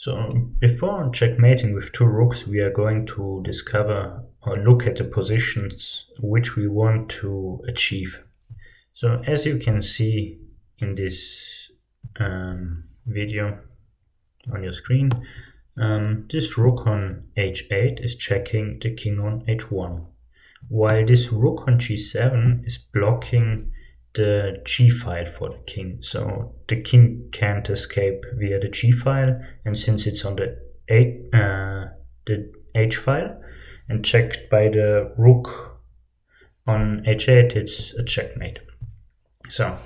So before checkmating with two rooks, we are going to discover or look at the positions which we want to achieve. So as you can see in this video on your screen, this rook on h8 is checking the king on h1, while this rook on g7 is blocking the g file for the king. So the king can't escape via the g file, and since it's on the h file and checked by the rook on h8, it's a checkmate. So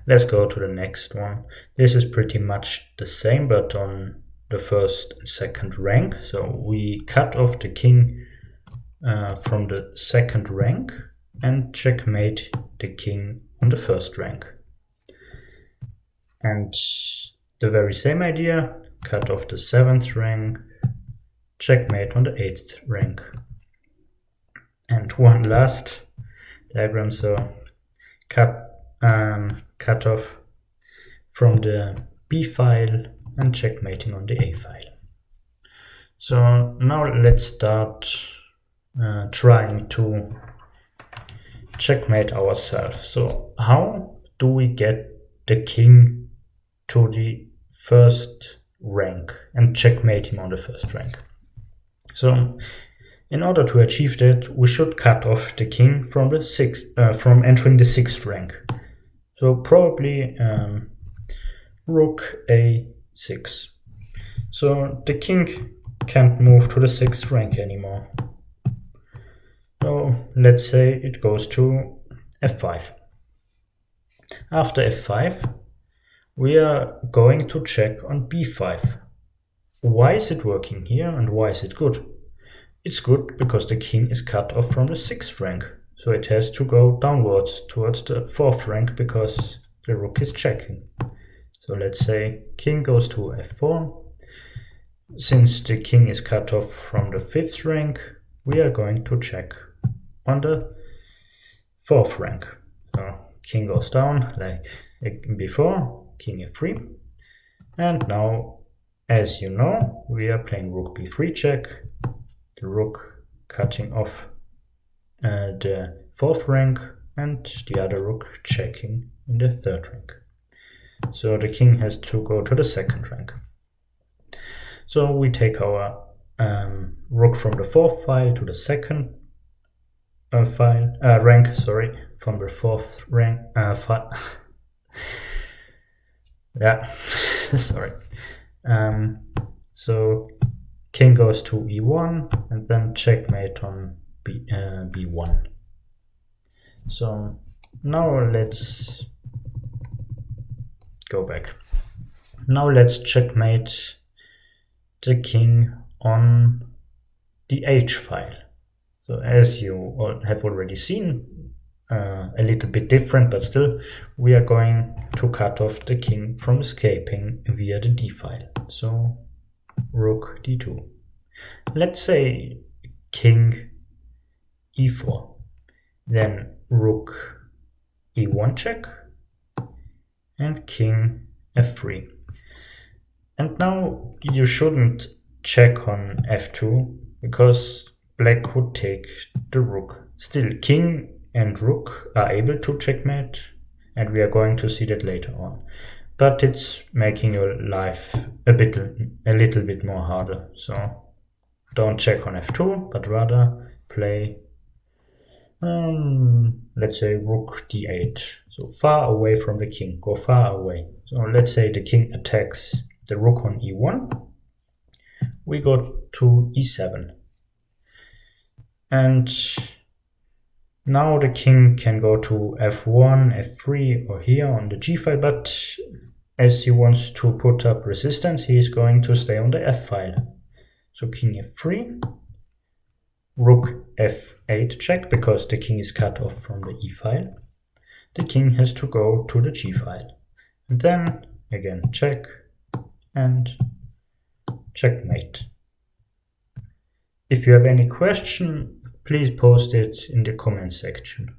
let's go to the next one. This is pretty much the same, but on the first and second rank. So we cut off the king from the second rank and checkmate the king on the first rank. And the very same idea, cut off the 7th rank, checkmate on the 8th rank. And one last diagram, so cut off from the B file and checkmating on the A file. So now let's start trying to checkmate ourselves. So how do we get the king to the first rank and checkmate him on the first rank? So in order to achieve that, we should cut off the king from the from entering the 6th rank. So probably rook a6. So the king can't move to the 6th rank anymore. So let's say it goes to f5. After f5, we are going to check on b5. Why is it working here and why is it good? It's good because the king is cut off from the 6th rank. So it has to go downwards towards the 4th rank because the rook is checking. So let's say king goes to f4. Since the king is cut off from the 5th rank, we are going to check on the 4th rank. So king goes down like before, king f3. And now, as you know, we are playing rook b3 check, the rook cutting off the 4th rank and the other rook checking in the 3rd rank. So the king has to go to the 2nd rank. So we take our rook from the 4th file to the 2nd rank, from the 4th rank file. Yeah, sorry. So king goes to e1 and then checkmate on b1. So now let's go back. Now let's checkmate the king on the h file. So as you have already seen, a little bit different, but still, we are going to cut off the king from escaping via the d file. So rook d2. Let's say king e4, then rook e1 check, and king f3. And now you shouldn't check on f2 because black would take the rook. Still, king and rook are able to checkmate, and we are going to see that later on. But it's making your life a little bit more harder. So don't check on f2, but rather play, let's say rook d8. So far away from the king, go far away. So let's say the king attacks the rook on e1. We go to e7. And now the king can go to f1, f3, or here on the g file, but as he wants to put up resistance, he is going to stay on the f file. So king f3, rook f8 check, because the king is cut off from the e file. The king has to go to the g file. And then, again, check and checkmate. If you have any question, please post it in the comment section.